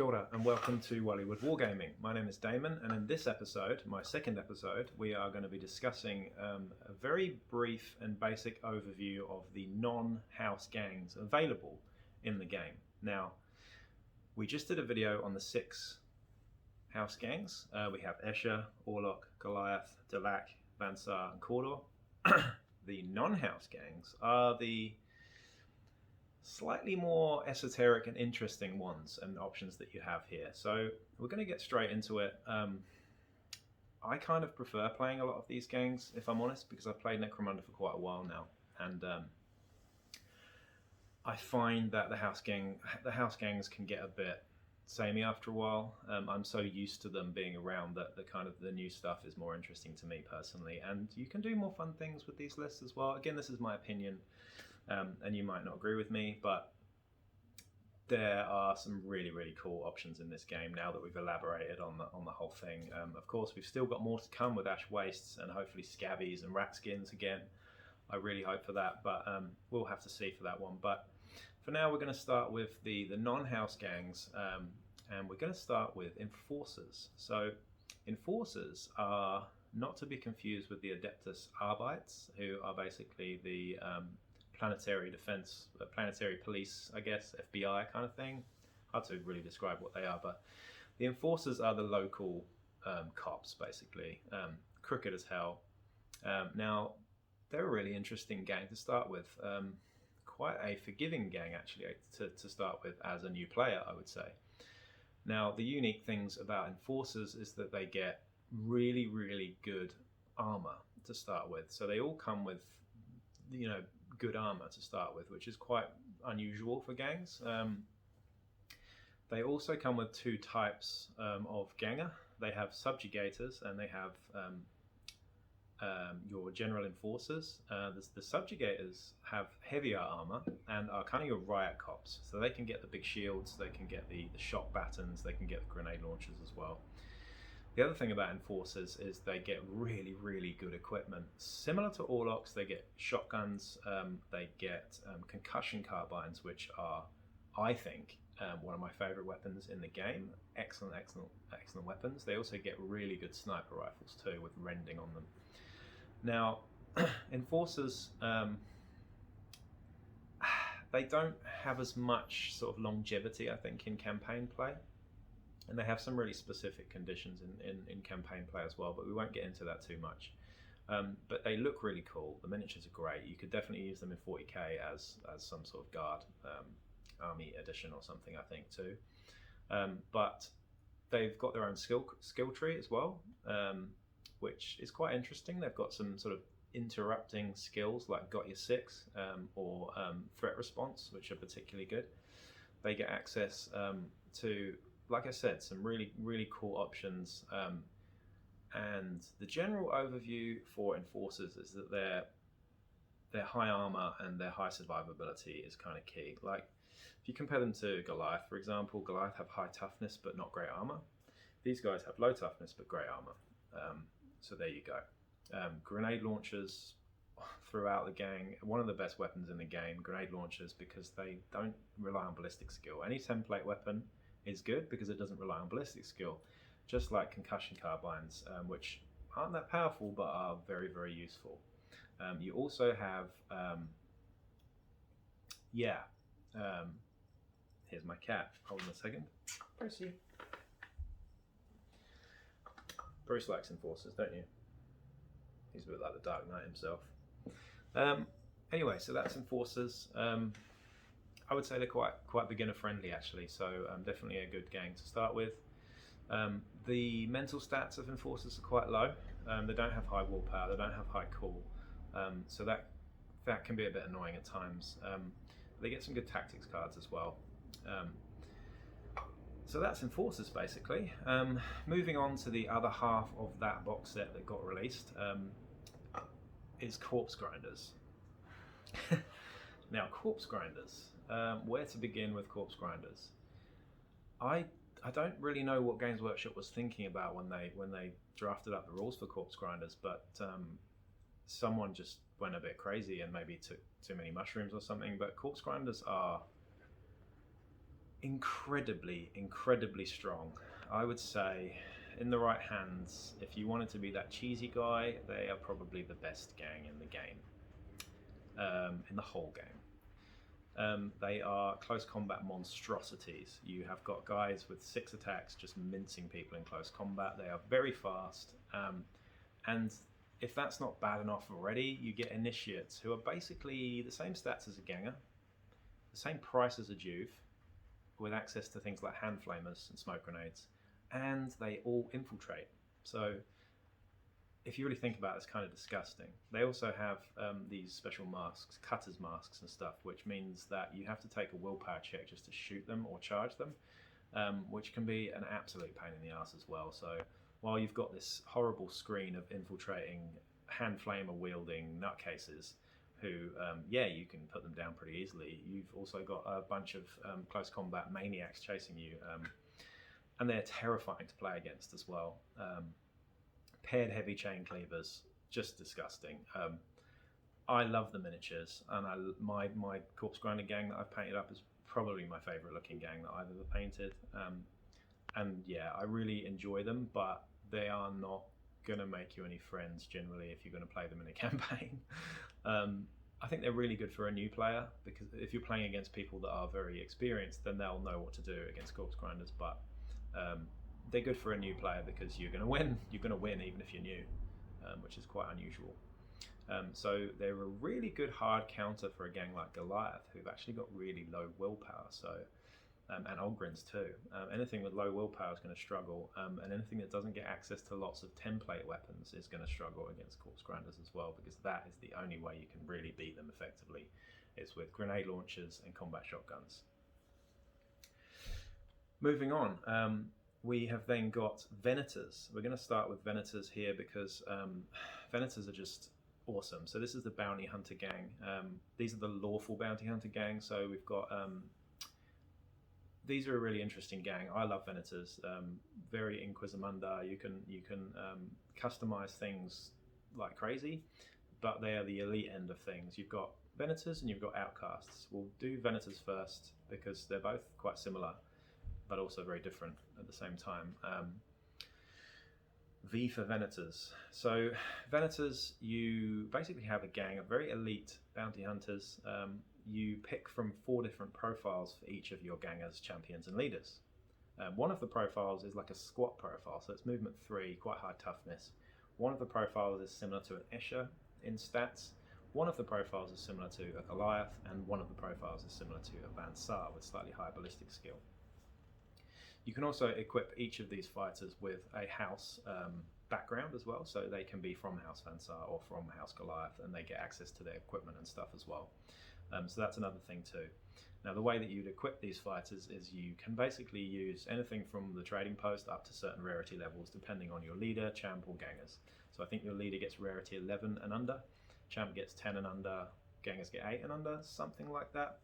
Kia ora and welcome to Whollywood Wargaming. My name is Damon, and in this episode, my second episode, we are going to be discussing a very brief and basic overview of the non-house gangs available in the game. Now, we just did a video on the 6 house gangs. We have Escher, Orlok, Goliath, Dalak, Banter, and Cawdor. The non-house gangs are the slightly more esoteric and interesting ones and options that you have here. So we're going to get straight into it. I kind of prefer playing a lot of these gangs, if I'm honest, because I've played Necromunda for quite a while now, and I find that the house gangs can get a bit samey after a while. I'm so used to them being around that the new stuff is more interesting to me personally, and you can do more fun things with these lists as well. Again, this is my opinion. And you might not agree with me, but there are some really, really cool options in this game now that we've elaborated on the whole thing. Of course, we've still got more to come with Ash Wastes and hopefully Scabbies and Rat Skins again. I really hope for that, but we'll have to see for that one. But for now, we're going to start with the non-house gangs, and we're going to start with Enforcers. So Enforcers are not to be confused with the Adeptus Arbites, who are basically the planetary defense, planetary police, I guess, FBI kind of thing. Hard to really describe what they are, but the Enforcers are the local cops, basically. Crooked as hell. Now, they're a really interesting gang to start with. Quite a forgiving gang, actually, to start with as a new player, I would say. Now, the unique things about Enforcers is that they get really, really good armor to start with. So they all come with, good armor to start with, which is quite unusual for gangs. They also come with 2 types of ganger. They have Subjugators and they have your general Enforcers. The Subjugators have heavier armor and are kind of your riot cops. So they can get the big shields, they can get the shock batons, they can get the grenade launchers as well. The other thing about Enforcers is they get really, really good equipment. Similar to Orloks, they get shotguns, they get concussion carbines, which are, I think, one of my favorite weapons in the game. Excellent, excellent, excellent weapons. They also get really good sniper rifles too, with rending on them. Now, Enforcers, they don't have as much sort of longevity, I think, in campaign play. And they have some really specific conditions in campaign play as well, but we won't get into that too much. But they look really cool. The miniatures are great. You could definitely use them in 40k as some sort of guard army edition or something, I think, too. But they've got their own skill tree as well, which is quite interesting. They've got some sort of interrupting skills like Got Your 6 or Threat Response, which are particularly good. They get access to, like I said, some really, really cool options. And the general overview for Enforcers is that their high armor and their high survivability is kind of key. Like, if you compare them to Goliath, for example, Goliath have high toughness but not great armor. These guys have low toughness but great armor. So there you go. Grenade launchers throughout the gang, one of the best weapons in the game, grenade launchers, because they don't rely on ballistic skill. Any template weapon is good because it doesn't rely on ballistic skill, just like concussion carbines, which aren't that powerful but are very, very useful. You also have, here's my cat. Hold on a second. Percy. Bruce likes Enforcers, don't you? He's a bit like the Dark Knight himself. Anyway, so that's Enforcers. I would say they're quite beginner friendly actually, so definitely a good gang to start with. The mental stats of Enforcers are quite low. They don't have high willpower, they don't have high cool, so that can be a bit annoying at times. They get some good tactics cards as well. So that's Enforcers basically. Moving on to the other half of that box set that got released is Corpse Grinders. Now, Corpse Grinders. Where to begin with Corpse Grinders? I don't really know what Games Workshop was thinking about when they drafted up the rules for Corpse Grinders, but someone just went a bit crazy and maybe took too many mushrooms or something. But Corpse Grinders are incredibly strong. I would say, in the right hands, if you wanted to be that cheesy guy, they are probably the best gang in the game, in the whole game. They are close combat monstrosities. You have got guys with 6 attacks just mincing people in close combat. They are very fast, and if that's not bad enough already, you get initiates who are basically the same stats as a ganger, the same price as a Juve, with access to things like hand flamers and smoke grenades, and they all infiltrate. So if you really think about it, it's kind of disgusting. They also have these special masks, cutters masks and stuff, which means that you have to take a willpower check just to shoot them or charge them, which can be an absolute pain in the ass as well. So while you've got this horrible screen of infiltrating hand flamer wielding nutcases who, you can put them down pretty easily, you've also got a bunch of close combat maniacs chasing you, and they're terrifying to play against as well. Paired heavy chain cleavers, just disgusting. I love the miniatures, and my corpse grinder gang that I've painted up is probably my favourite looking gang that I've ever painted. And yeah, I really enjoy them, but they are not going to make you any friends generally if you're going to play them in a campaign. I think they're really good for a new player, because if you're playing against people that are very experienced, then they'll know what to do against corpse grinders. But they're good for a new player because you're going to win. You're going to win even if you're new, which is quite unusual. So they're a really good hard counter for a gang like Goliath, who've actually got really low willpower. So and Ogrins too. Anything with low willpower is going to struggle, and anything that doesn't get access to lots of template weapons is going to struggle against corpse grinders as well, because that is the only way you can really beat them effectively. It's with grenade launchers and combat shotguns. Moving on, we have then got Venators. We're going to start with Venators here because Venators are just awesome. So this is the bounty hunter gang. These are the lawful bounty hunter gang. So we've got these are a really interesting gang. I love Venators. Very Inquisimunda. You can customize things like crazy, but they are the elite end of things. You've got Venators and you've got Outcasts. We'll do Venators first because they're both quite similar, but also very different at the same time. V for Venators. So Venators, you basically have a gang of very elite bounty hunters. You pick from 4 different profiles for each of your gangers, champions and leaders. One of the profiles is like a squat profile, so it's movement 3, quite high toughness. One of the profiles is similar to an Escher in stats. One of the profiles is similar to a Goliath, and one of the profiles is similar to a Banter with slightly higher ballistic skill. You can also equip each of these fighters with a house background as well, so they can be from House Banter or from House Goliath, and they get access to their equipment and stuff as well. So that's another thing too. Now the way that you'd equip these fighters is you can basically use anything from the trading post up to certain rarity levels depending on your leader, champ or gangers. So I think your leader gets rarity 11 and under, champ gets 10 and under, gangers get 8 and under, something like that.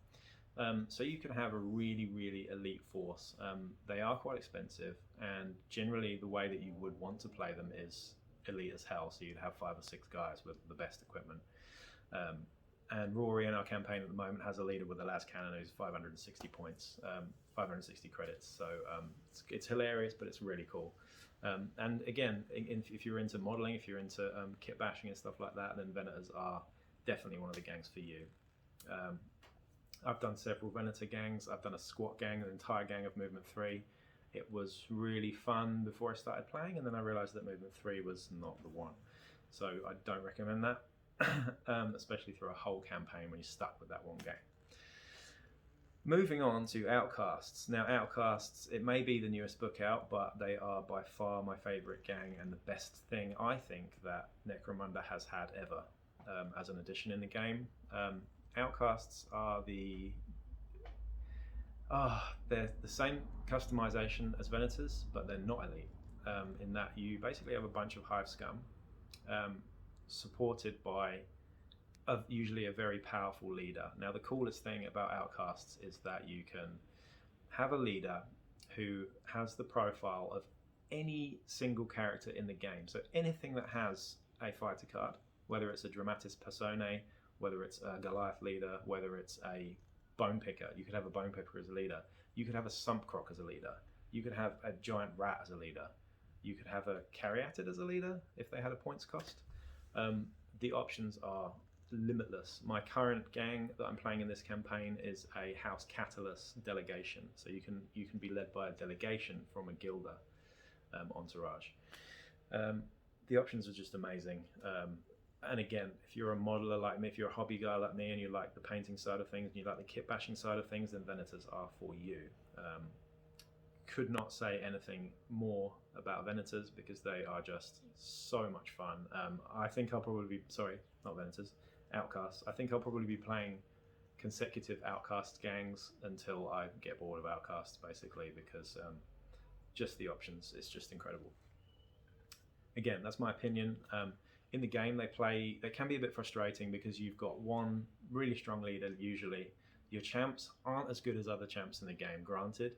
So you can have a really elite force. They are quite expensive, and generally the way that you would want to play them is elite as hell, so you'd have 5 or 6 guys with the best equipment. And Rory in our campaign at the moment has a leader with a las cannon who's 560 points, 560 credits. So it's hilarious, but it's really cool. And again, if you're into modeling, if you're into kit bashing and stuff like that, then Venators are definitely one of the gangs for you. I've done several Venator gangs. I've done a squat gang, an entire gang of movement 3. It was really fun before I started playing, and then I realised that movement 3 was not the one. So I don't recommend that. Especially through a whole campaign when you're stuck with that one game. Moving on to Outcasts. Now Outcasts, it may be the newest book out, but they are by far my favourite gang and the best thing I think that Necromunda has had ever as an addition in the game. Outcasts are they're the same customization as Venators, but they're not elite, in that you basically have a bunch of hive scum supported by usually a very powerful leader. Now the coolest thing about Outcasts is that you can have a leader who has the profile of any single character in the game. So anything that has a fighter card, whether it's a Dramatis Personae, whether it's a Goliath leader, whether it's a Bone Picker, you could have a Bone Picker as a leader. You could have a Sump Croc as a leader. You could have a giant rat as a leader. You could have a Caryatid as a leader if they had a points cost. The options are limitless. My current gang that I'm playing in this campaign is a House Catalyst delegation, so you can be led by a delegation from a Guilder entourage. The options are just amazing. And again, if you're a modeler like me, if you're a hobby guy like me and you like the painting side of things and you like the kit bashing side of things, then Venators are for you. Could not say anything more about Venators because they are just so much fun. I think I'll probably be, sorry, not Venators, Outcasts. I think I'll probably be playing consecutive Outcast gangs until I get bored of Outcasts, basically, because just the options, it's just incredible. Again, that's my opinion. In the game, they can be a bit frustrating because you've got one really strong leader usually. Your champs aren't as good as other champs in the game, granted.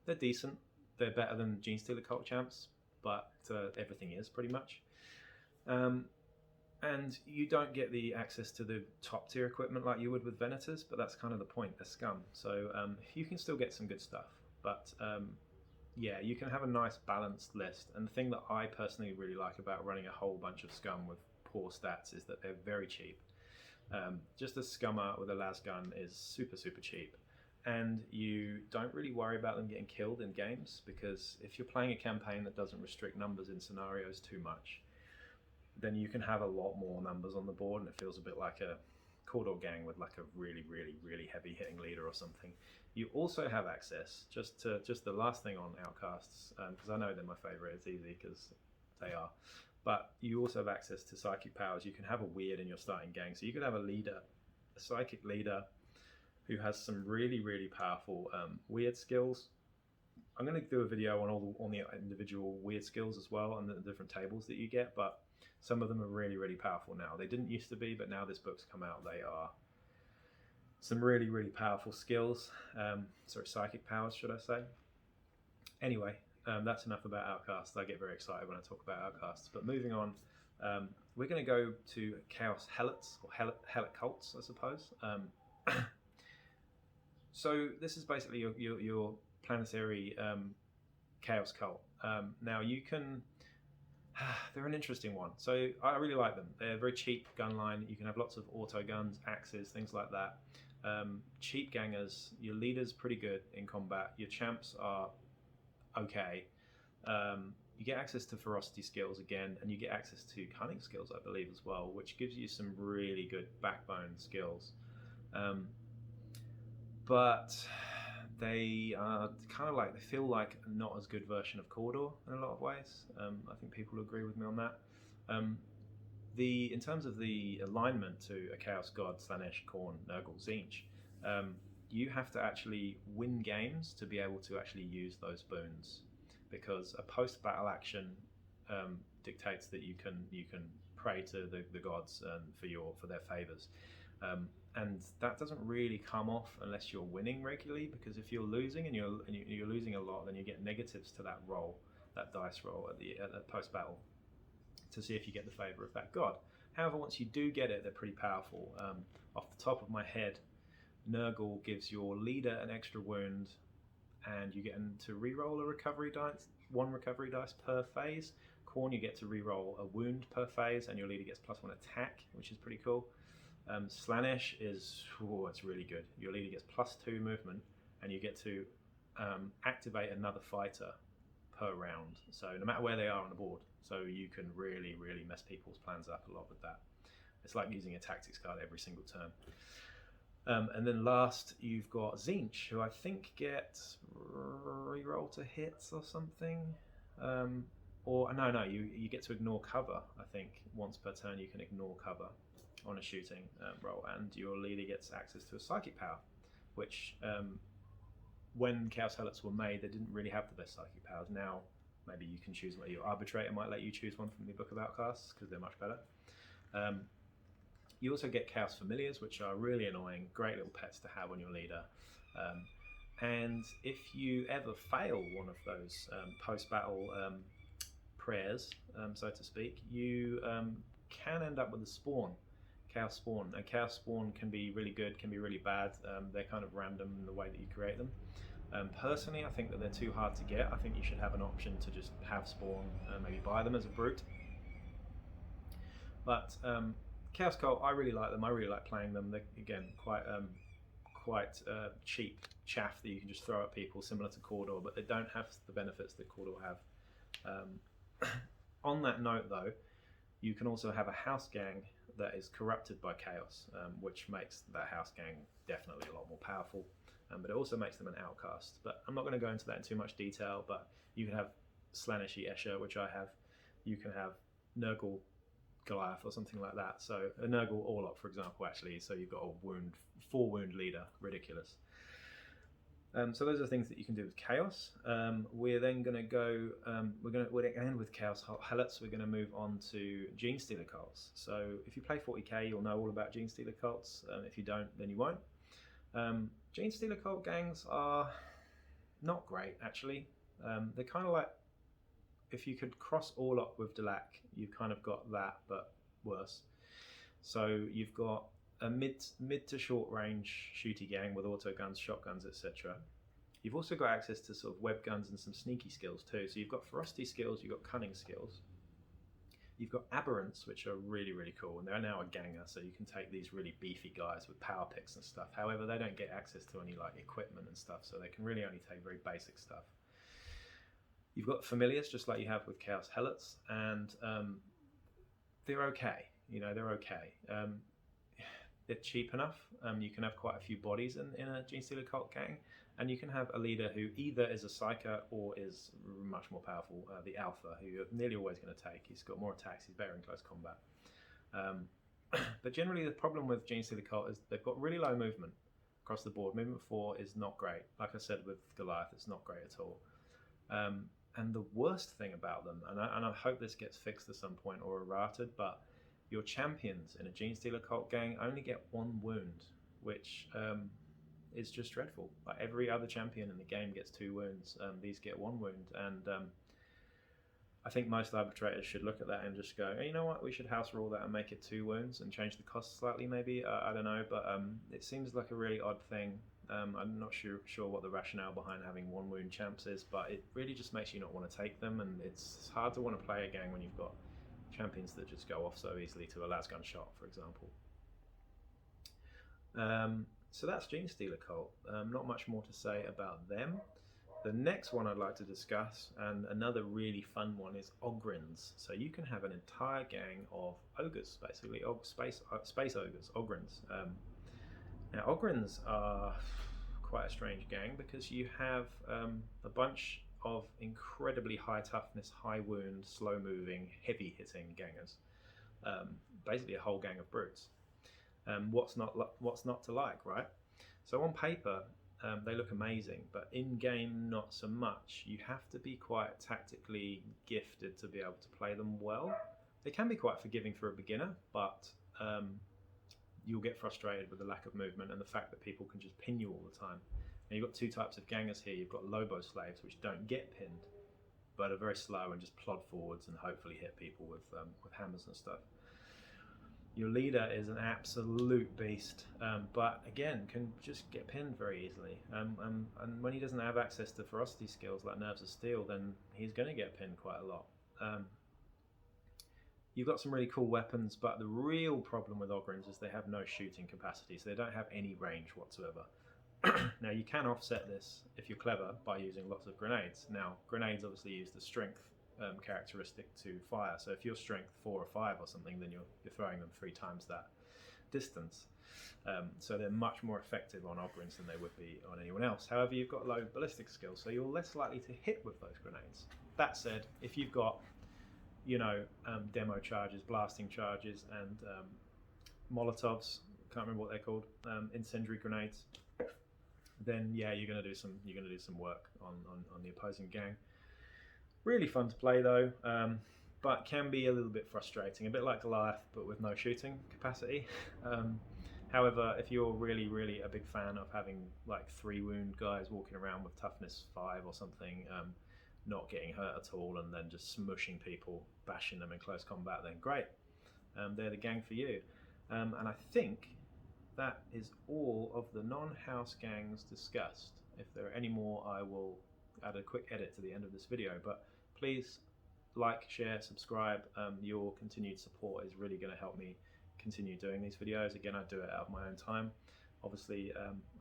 They're decent. They're better than Genestealer Cult champs, but everything is pretty much. And you don't get the access to the top tier equipment like you would with Venators, but that's kind of the point. They're scum. So you can still get some good stuff. But yeah, you can have a nice balanced list. And the thing that I personally really like about running a whole bunch of scum with poor stats is that they're very cheap. Just a scummer with a las gun is super, super cheap. And you don't really worry about them getting killed in games, because if you're playing a campaign that doesn't restrict numbers in scenarios too much, then you can have a lot more numbers on the board, and it feels a bit like a Cawdor gang with like a really, really, really heavy hitting leader or something. You also have access, just the last thing on Outcasts, because I know they're my favourite, it's easy because they are, but you also have access to psychic powers. You can have a weird in your starting gang, so you could have a leader, a psychic leader, who has some really, really powerful weird skills. I'm going to do a video on the individual weird skills as well, and the different tables that you get, but some of them are really, really powerful now. They didn't used to be, but now this book's come out, they are some really, really powerful skills. Sorry, psychic powers, should I say. Anyway, that's enough about Outcasts. I get very excited when I talk about Outcasts. But moving on, we're going to go to Chaos Helots, or Helot Cults, I suppose. So this is basically your planetary chaos cult. Now you can, they're an interesting one. So I really like them. They're a very cheap gun line. You can have lots of auto guns, axes, things like that. Cheap gangers. Your leader's pretty good in combat. Your champs are okay. You get access to ferocity skills again, and you get access to cunning skills, I believe, as well, which gives you some really good backbone skills. But they are kind of like, they feel like a not as good version of Cawdor in a lot of ways. I think people agree with me on that. In terms of the alignment to a Chaos God, Slaanesh, Khorne, Nurgle, Tzeentch, you have to actually win games to be able to actually use those boons, because a post-battle action dictates that you can pray to the gods for their favors. And that doesn't really come off unless you're winning regularly, because if you're losing and you're losing a lot, then you get negatives to that roll, that dice roll at the post battle, to see if you get the favor of that god. However, once you do get it, they're pretty powerful. Off the top of my head, Nurgle gives your leader an extra wound, and you get to re-roll a recovery dice, one recovery dice per phase. Khorne, you get to re-roll a wound per phase, and your leader gets +1 attack, which is pretty cool. Slaanesh is, it's really good. Your leader gets +2 movement, and you get to activate another fighter per round. So no matter where they are on the board, so you can really, really mess people's plans up a lot with that. It's like using a tactics card every single turn. And then last, you've got Tzeentch, who I think gets reroll to hits or something. Or no, you get to ignore cover. I think once per turn you can ignore cover on a shooting roll, and your leader gets access to a psychic power, which when Chaos Helots were made, they didn't really have the best psychic powers. Now maybe you can choose, your arbitrator might let you choose one from the Book of Outcasts, because they're much better. You also get Chaos Familiars, which are really annoying, great little pets to have on your leader. And if you ever fail one of those post-battle prayers, so to speak, you can end up with a spawn, Chaos Spawn. And Chaos Spawn can be really good, can be really bad. They're kind of random in the way that you create them. Personally, I think that they're too hard to get. I think you should have an option to just have spawn and maybe buy them as a brute. But Chaos Cult, I really like them. I really like playing them. They're, again, quite cheap chaff that you can just throw at people, similar to Cawdor, but they don't have the benefits that Cawdor have. On that note, though, you can also have a house gang that is corrupted by chaos, which makes that house gang definitely a lot more powerful. But it also makes them an outcast. But I'm not going to go into that in too much detail, but you can have Slaaneshi Escher, which I have. You can have Nurgle Goliath or something like that. So a Nurgle Orlok, for example, actually. So you've got a 4-wound leader. Ridiculous. So those are things that you can do with Chaos. We're then going to go, we're going to end with Chaos Helots. We're going to move on to Gene Stealer cults. So if you play 40k, you'll know all about Gene Stealer cults. If you don't, then you won't. Gene Stealer cult gangs are not great, actually. They're kind of like, if you could cross Orlok with Delac, you've kind of got that, but worse. So you've got a mid to short range shooty gang with auto guns, shotguns, etc. You've also got access to sort of web guns and some sneaky skills too. So you've got ferocity skills, you've got cunning skills. You've got aberrants, which are really, really cool, and they're now a ganger, so you can take these really beefy guys with power picks and stuff. However, they don't get access to any like equipment and stuff, so they can really only take very basic stuff. You've got familiars, just like you have with Chaos Helots, and they're okay. You know, they're okay. They're cheap enough. You can have quite a few bodies in a Gene Stealer cult gang, and you can have a leader who either is a psyker or is much more powerful, the alpha, who you're nearly always going to take. He's got more attacks, he's better in close combat. But generally the problem with Gene Stealer cult is they've got really low movement across the board. Movement 4 is not great. Like I said with Goliath, it's not great at all. And the worst thing about them, and I hope this gets fixed at some point or errated, but your champions in a Gene Stealer cult gang only get 1 wound, which is just dreadful. Like every other champion in the game gets 2 wounds. These get 1 wound, and I think most arbitrators should look at that and just go, hey, you know what, we should house rule that and make it 2 wounds and change the cost slightly, maybe. I don't know, but it seems like a really odd thing. I'm not sure what the rationale behind having 1 wound champs is, but it really just makes you not want to take them, and it's hard to want to play a gang when you've got champions that just go off so easily to a lasgun shot, for example. So that's Gene Stealer cult. Not much more to say about them. The next one I'd like to discuss, and another really fun one, is Ogrins. So you can have an entire gang of ogres, basically, space ogres, Ogrins. Now Ogrins are quite a strange gang because you have a bunch of incredibly high toughness, high wound, slow moving, heavy hitting gangers. Basically a whole gang of brutes. What's not to like, right? So on paper, they look amazing, but in game not so much. You have to be quite tactically gifted to be able to play them well. They can be quite forgiving for a beginner, but you'll get frustrated with the lack of movement and the fact that people can just pin you all the time. Now you've got 2 types of gangers here. You've got Lobo slaves, which don't get pinned, but are very slow and just plod forwards and hopefully hit people with hammers and stuff. Your leader is an absolute beast, but again, can just get pinned very easily. And when he doesn't have access to ferocity skills like Nerves of Steel, then he's going to get pinned quite a lot. You've got some really cool weapons, but the real problem with Ogrins is they have no shooting capacity, so they don't have any range whatsoever. Now, you can offset this, if you're clever, by using lots of grenades. Now, grenades obviously use the strength characteristic to fire, so if you're strength 4 or 5 or something, then you're throwing them 3 times that distance. So they're much more effective on Ogrins than they would be on anyone else. However, you've got low ballistic skills, so you're less likely to hit with those grenades. That said, if you've got demo charges, blasting charges, and Molotovs, can't remember what they're called, incendiary grenades, then yeah, you're going to do some work on the opposing gang. Really fun to play though, but can be a little bit frustrating, a bit like Goliath, but with no shooting capacity. However, if you're really, really a big fan of having like 3 wound guys walking around with toughness 5 or something, not getting hurt at all, and then just smushing people, bashing them in close combat, then great. They're the gang for you. And I think that is all of the non-house gangs discussed. If there are any more, I will add a quick edit to the end of this video. But please like, share, subscribe. Your continued support is really going to help me continue doing these videos. Again, I do it out of my own time. Obviously,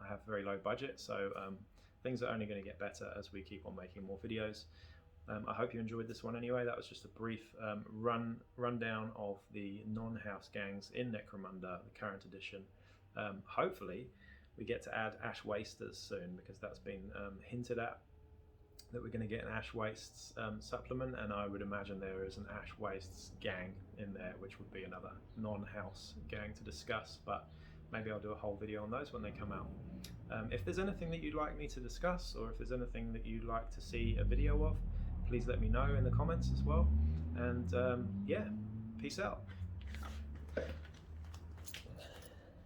I have very low budget, so things are only going to get better as we keep on making more videos. I hope you enjoyed this one anyway. That was just a brief rundown of the non-house gangs in Necromunda, the current edition. Hopefully we get to add Ash Wasters soon, because that's been hinted at, that we're going to get an Ash Wastes supplement, and I would imagine there is an Ash Wastes gang in there, which would be another non-house gang to discuss, but maybe I'll do a whole video on those when they come out. If there's anything that you'd like me to discuss, or if there's anything that you'd like to see a video of, please let me know in the comments as well. And yeah, peace out.